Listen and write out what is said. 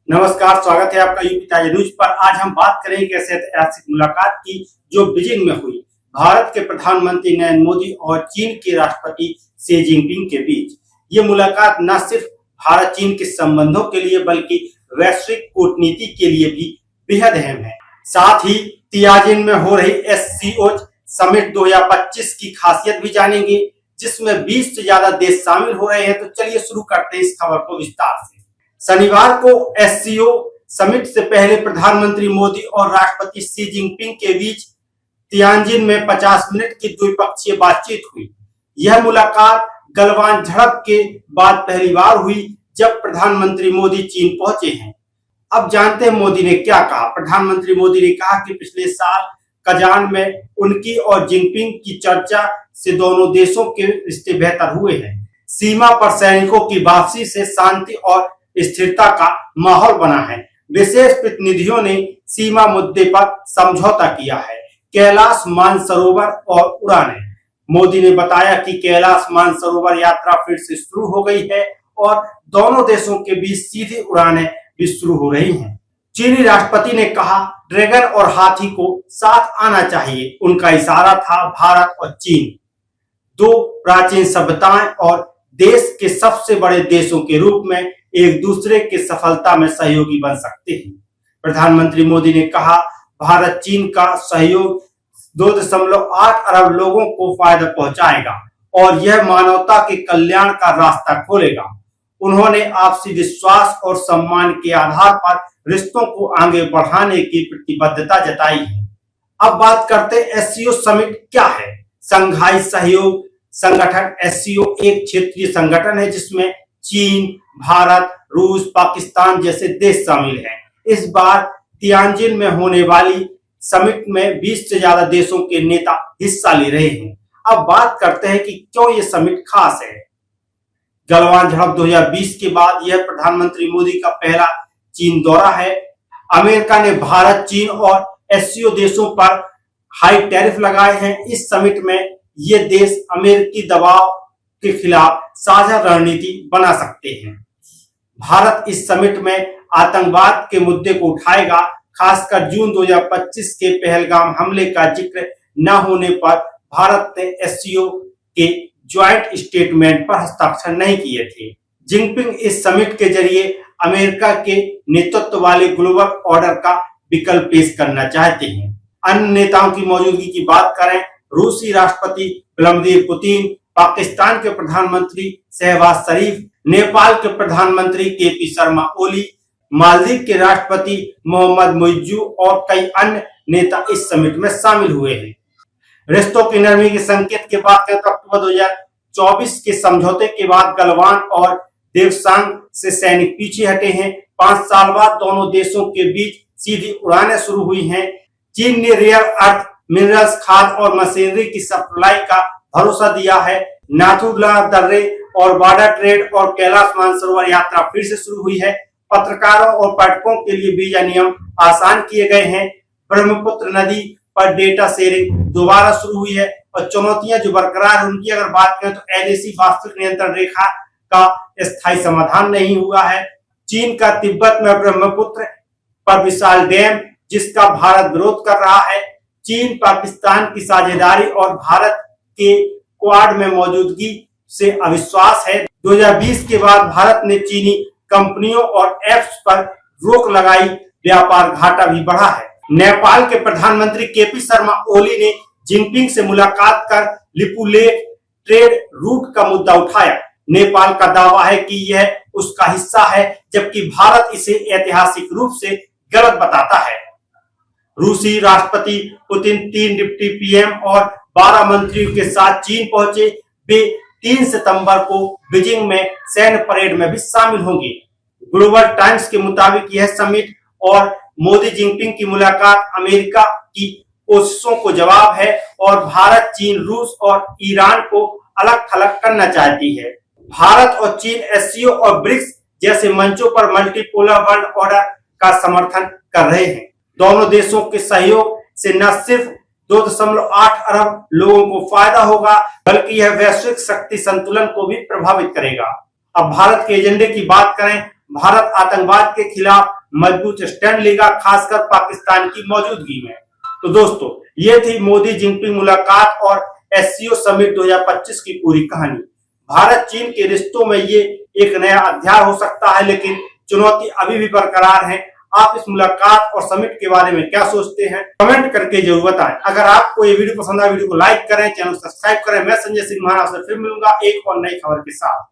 नमस्कार, स्वागत है आपका यूपी ताजा न्यूज पर। आज हम बात करेंगे एक ऐसे ऐतिहासिक मुलाकात की जो बीजिंग में हुई। भारत के प्रधानमंत्री नरेंद्र मोदी और चीन के राष्ट्रपति शी जिनपिंग के बीच ये मुलाकात न सिर्फ भारत चीन के संबंधों के लिए बल्कि वैश्विक कूटनीति के लिए भी बेहद अहम है। साथ ही तियाजिन में हो रही एससीओ समिट 2025 की खासियत भी जानेंगे, जिसमें 20 से ज्यादा देश शामिल हो रहे हैं। तो चलिए शुरू करते हैं इस खबर को विस्तार से। शनिवार को एससीओ समिट से पहले प्रधानमंत्री मोदी और राष्ट्रपति शी जिनपिंग के बीच तियानजिन में 50 मिनट की द्विपक्षीय बातचीत हुई। यह मुलाकात गलवान झड़प के बाद पहली बार हुई जब प्रधानमंत्री मोदी चीन पहुंचे हैं। अब जानते हैं मोदी ने क्या कहा। प्रधानमंत्री मोदी ने कहा कि पिछले साल कजान में उनकी और जिनपिंग की चर्चा से दोनों देशों के रिश्ते बेहतर हुए हैं। सीमा पर सैनिकों की वापसी से शांति और स्थिरता का माहौल बना है। विशेष प्रतिनिधियों ने सीमा मुद्दे पर समझौता किया है। कैलाश मानसरोवर और उड़ानें। मोदी ने बताया कि कैलाश मानसरोवर यात्रा फिर से शुरू हो गई है और दोनों देशों के बीच सीधी उड़ानें भी शुरू हो रही हैं। चीनी राष्ट्रपति ने कहा, ड्रैगन और हाथी को साथ आना चाहिए। उनका इशारा था भारत और चीन दो प्राचीन सभ्यताएं और देश के सबसे बड़े देशों के रूप में एक दूसरे के सफलता में सहयोगी बन सकते हैं। प्रधानमंत्री मोदी ने कहा, भारत चीन का सहयोग 2.8 अरब लोगों को फायदा पहुंचाएगा और यह मानवता के कल्याण का रास्ता खोलेगा। उन्होंने आपसी विश्वास और सम्मान के आधार पर रिश्तों को आगे बढ़ाने की प्रतिबद्धता जताई है। अब बात करते हैं एससीओ समिट क्या है। संघाई सहयोग संगठन एससीओ एक क्षेत्रीय संगठन है जिसमें चीन, भारत, रूस, पाकिस्तान जैसे देश शामिल हैं। इस बार तियानजिन में होने वाली समिट में 20 से ज्यादा देशों के नेता हिस्सा ले रहे हैं। अब बात करते हैं कि क्यों ये समिट खास है। गलवान झड़प 2020 के बाद यह प्रधानमंत्री मोदी का पहला चीन दौरा है। अमेरिका ने भारत, चीन और एससीओ देशों पर हाई टैरिफ लगाए हैं। इस समिट में ये देश अमेरिकी दबाव के खिलाफ साझा रणनीति बना सकते हैं। भारत इस समिट में आतंकवाद के मुद्दे को उठाएगा। खासकर जून 2025 के पहलगाम हमले का जिक्र न होने पर भारत ने एससीओ के ज्वाइंट स्टेटमेंट पर हस्ताक्षर नहीं किए थे। जिनपिंग इस समिट के जरिए अमेरिका के नेतृत्व वाले ग्लोबल ऑर्डर का विकल्प पेश करना चाहते हैं। अन्य नेताओं की मौजूदगी की बात करें, रूसी राष्ट्रपति व्लादिमीर पुतिन, पाकिस्तान के प्रधानमंत्री शहबाज शरीफ, नेपाल के प्रधानमंत्री केपी शर्मा ओली, मालदीव के राष्ट्रपति मोहम्मद मुइज्जू और कई अन्य नेता इस समिट में शामिल हुए हैं। रिश्तों की नरमी के संकेत के बाद अक्टूबर 2024 के समझौते के बाद गलवान और देवसांग से सैनिक पीछे हटे हैं। 5 साल बाद दोनों देशों के बीच सीधी उड़ानें शुरू हुई हैं। चीन ने रेयर अर्थ मिनरल्स, खाद और मशीनरी की सप्लाई का भरोसा दिया है। नाथुला दर्रे और बॉर्डर ट्रेड और कैलाश मानसरोवर यात्रा फिर से शुरू हुई है। पत्रकारों और पर्यटकों के लिए वीजा नियम आसान किए गए हैं। ब्रह्मपुत्र नदी पर डेटा शेयरिंग दोबारा शुरू हुई है और चुनौतियां जो बरकरार है उनकी अगर बात करें तो एलएसी वास्तविक नियंत्रण रेखा का स्थायी समाधान नहीं हुआ है। चीन का तिब्बत में ब्रह्मपुत्र पर विशाल डैम जिसका भारत विरोध कर रहा है। चीन पाकिस्तान की साझेदारी और भारत के क्वाड में मौजूदगी से अविश्वास है। 2020 के बाद भारत ने चीनी कंपनियों और एप्स पर रोक लगाई, व्यापार घाटा भी बढ़ा है। नेपाल के प्रधानमंत्री केपी शर्मा ओली ने जिनपिंग से मुलाकात कर लिपुलेख ट्रेड रूट का मुद्दा उठाया। नेपाल का दावा है कि यह उसका हिस्सा है, जबकि भारत इसे ऐतिहासिक रूप से गलत बताता है। रूसी राष्ट्रपति पुतिन 3 डिप्टी पीएम और 12 मंत्रियों के साथ चीन पहुंचे। वे 3 सितंबर को बीजिंग में सैन्य परेड में भी शामिल होंगे। ग्लोबल टाइम्स के मुताबिक यह समिट और मोदी जिनपिंग की मुलाकात अमेरिका की कोशिशों को जवाब है और भारत, चीन, रूस और ईरान को अलग थलग करना चाहती है। भारत और चीन एससीओ और ब्रिक्स जैसे मंचों पर मल्टीपोलर वर्ल्ड ऑर्डर का समर्थन कर रहे हैं। दोनों देशों के सहयोग से न सिर्फ 2.8 अरब लोगों को फायदा होगा बल्कि यह वैश्विक शक्ति संतुलन को भी प्रभावित करेगा। अब भारत के एजेंडे की बात करें, भारत आतंकवाद के खिलाफ मजबूत स्टैंड लेगा, खासकर पाकिस्तान की मौजूदगी में। तो दोस्तों, ये थी मोदी जिनपिंग मुलाकात और एससीओ समिट 2025 की पूरी कहानी। भारत चीन के रिश्तों में ये एक नया अध्याय हो सकता है, लेकिन चुनौती अभी भी बरकरार है। आप इस मुलाकात और समिट के बारे में क्या सोचते हैं, कमेंट करके जरूर बताएं। अगर आपको ये वीडियो पसंद आए, वीडियो को लाइक करें, चैनल सब्सक्राइब करें। मैं संजय सिंह महाना आपसे फिर मिलूंगा एक और नई खबर के साथ।